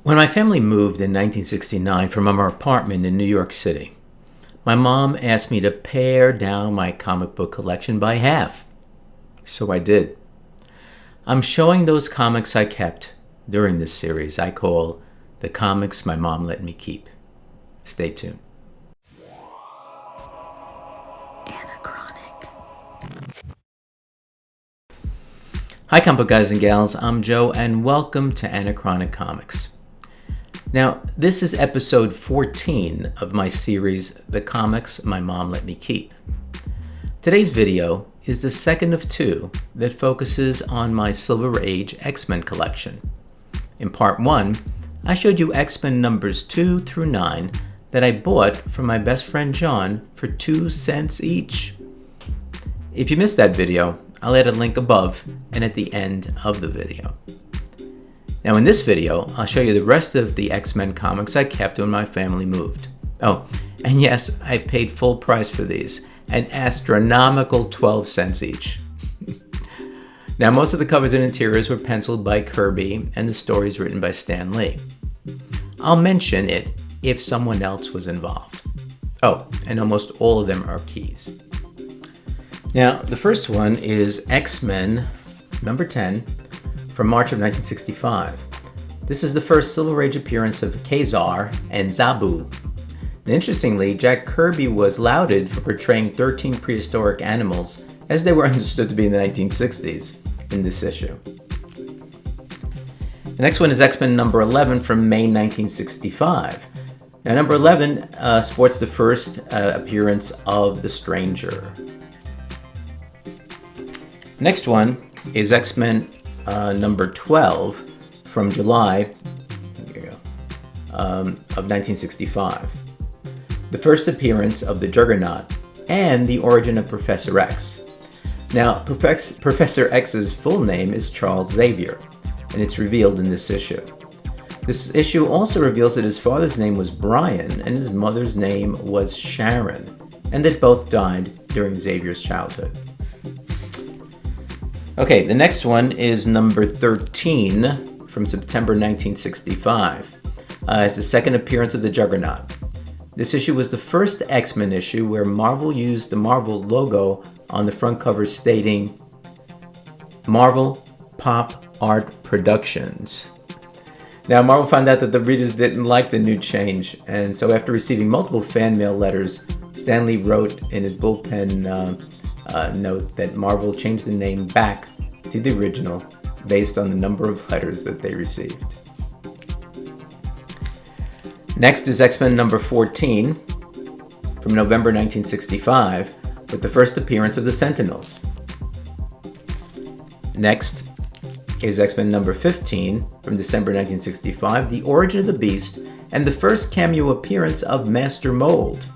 When my family moved in 1969 from our apartment in New York City, my mom asked me to pare down my comic book collection by half. So I did. I'm showing those comics I kept during this series I call The Comics My Mom Let Me Keep. Stay tuned. Anachronic. Hi comic book guys and gals, I'm Joe and welcome to Anachronic Comics. Now, this is episode 14 of my series, The Comics My Mom Let Me Keep. Today's video is the second of two that focuses on my Silver Age X-Men collection. In part 1, I showed you X-Men numbers 2 through 9 that I bought from my best friend John for 2 cents each. If you missed that video, I'll add a link above and at the end of the video. Now in this video, I'll show you the rest of the X-Men comics I kept when my family moved. Oh, and yes, I paid full price for these, an astronomical 12 cents each. Now most of the covers and interiors were penciled by Kirby and the stories written by Stan Lee. I'll mention it if someone else was involved. Oh, and almost all of them are keys. Now the first one is X-Men number 10, from March of 1965. This is the first Silver Age appearance of Kazar and Zabu. And interestingly, Jack Kirby was lauded for portraying 13 prehistoric animals as they were understood to be in the 1960s in this issue. The next one is X-Men number 11 from May 1965. Now number 11 sports the first appearance of the Stranger. Next one is X-Men number 12 from July of 1965. The first appearance of the Juggernaut and the origin of Professor X. Now, Professor X's full name is Charles Xavier, and it's revealed in this issue. This issue also reveals that his father's name was Brian and his mother's name was Sharon, and that both died during Xavier's childhood. Okay, the next one is number 13 from September 1965. It's the second appearance of the Juggernaut. This issue was the first X-Men issue where Marvel used the Marvel logo on the front cover stating Marvel Pop Art Productions. Now, Marvel found out that the readers didn't like the new change, and so after receiving multiple fan mail letters, Stan Lee wrote in his bullpen note that Marvel changed the name back to the original based on the number of letters that they received. Next is X-Men number 14 from November 1965 with the first appearance of the Sentinels. Next is X-Men number 15 from December 1965, the origin of the Beast and the first cameo appearance of Master Mold.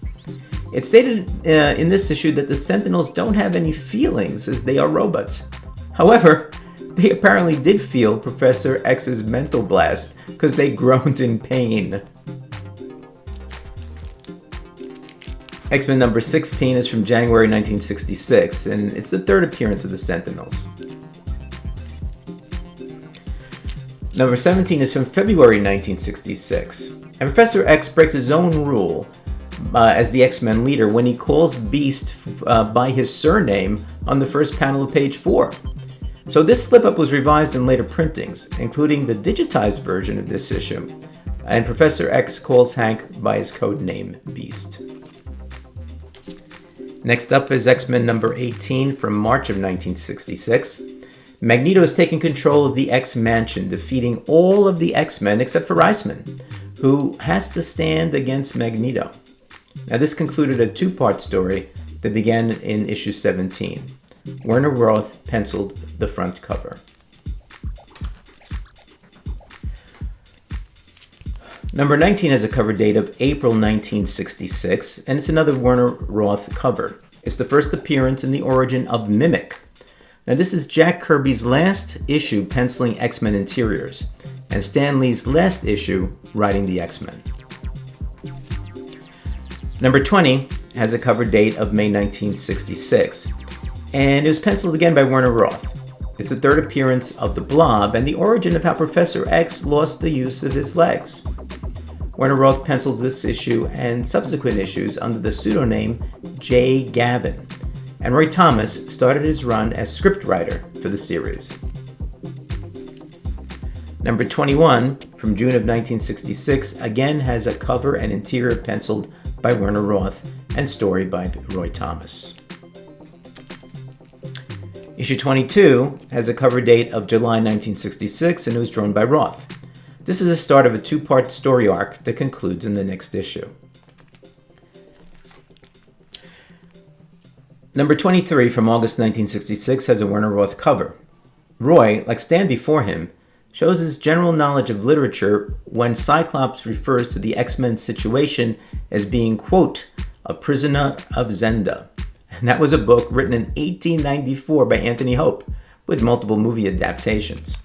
It's stated in this issue that the Sentinels don't have any feelings as they are robots. However, they apparently did feel Professor X's mental blast because they groaned in pain. X-Men number 16 is from January 1966, and it's the third appearance of the Sentinels. Number 17 is from February 1966, and Professor X breaks his own rule as the X-Men leader when he calls Beast by his surname on the first panel of page 4. So this slip-up was revised in later printings, including the digitized version of this issue, and Professor X calls Hank by his code name Beast. Next up is X-Men number 18 from March of 1966. Magneto has taken control of the X-Mansion, defeating all of the X-Men except for Iceman, who has to stand against Magneto. Now this concluded a 2-part story that began in issue 17. Werner Roth penciled the front cover. Number 19 has a cover date of April 1966, and it's another Werner Roth cover. It's the first appearance in the origin of Mimic. Now this is Jack Kirby's last issue penciling X-Men interiors, and Stan Lee's last issue writing the X-Men. Number 20 has a cover date of May 1966, and it was penciled again by Werner Roth. It's the third appearance of the Blob and the origin of how Professor X lost the use of his legs. Werner Roth penciled this issue and subsequent issues under the pseudonym J. Gavin, and Roy Thomas started his run as scriptwriter for the series. Number 21, from June of 1966, again has a cover and interior penciled by Werner Roth and story by Roy Thomas. Issue 22 has a cover date of July 1966 and it was drawn by Roth. This is the start of a two-part story arc that concludes in the next issue. Number 23 from August 1966 has a Werner Roth cover. Roy, like Stan before him, shows his general knowledge of literature when Cyclops refers to the X-Men's situation as being, quote, a prisoner of Zenda. And that was a book written in 1894 by Anthony Hope, with multiple movie adaptations.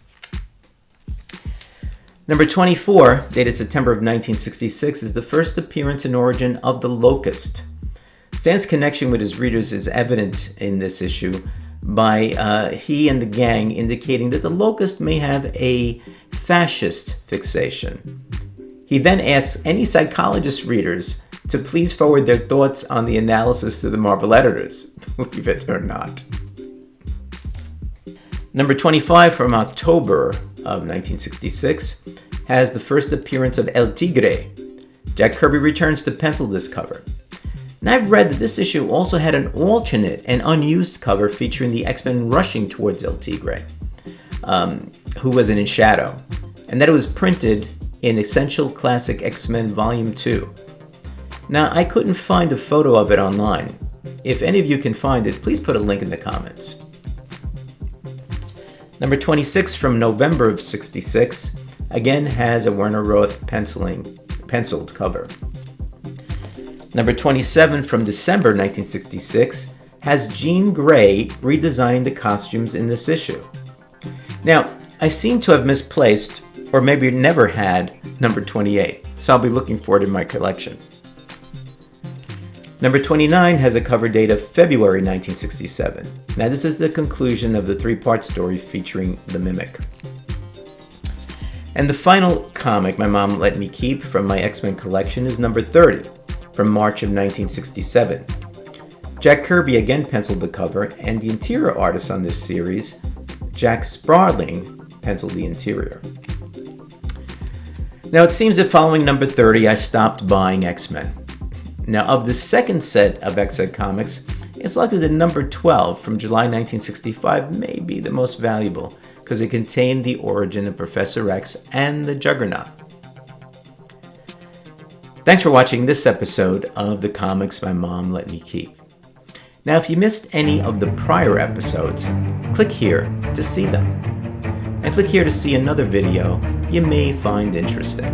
Number 24, dated September of 1966, is the first appearance and origin of the Locust. Stan's connection with his readers is evident in this issue by he and the gang indicating that the Locust may have a fascist fixation. He then asks any psychologist readers to please forward their thoughts on the analysis to the Marvel editors, believe it or not. Number 25 from October of 1966 has the first appearance of El Tigre. Jack Kirby returns to pencil this cover. And I've read that this issue also had an alternate and unused cover featuring the X-Men rushing towards El Tigre, who was in shadow, and that it was printed in Essential Classic X-Men Volume 2. Now, I couldn't find a photo of it online. If any of you can find it, please put a link in the comments. Number 26 from November of 66 again has a Werner Roth penciled cover. Number 27 from December 1966 has Jean Grey redesigning the costumes in this issue. Now, I seem to have misplaced, or maybe never had, number 28, so I'll be looking for it in my collection. Number 29 has a cover date of February 1967. Now this is the conclusion of the three-part story featuring the Mimic. And the final comic my mom let me keep from my X-Men collection is number 30, from March of 1967. Jack Kirby again penciled the cover, and the interior artist on this series, Jack Sparling, penciled the interior. Now it seems that following number 30, I stopped buying X-Men. Now, of the second set of X-Men comics, it's likely that number 12 from July 1965 may be the most valuable because it contained the origin of Professor X and the Juggernaut. Thanks for watching this episode of the comics my mom let me keep. Now, if you missed any of the prior episodes, click here to see them. And click here to see another video you may find interesting.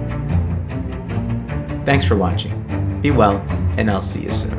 Thanks for watching. Be well, and I'll see you soon.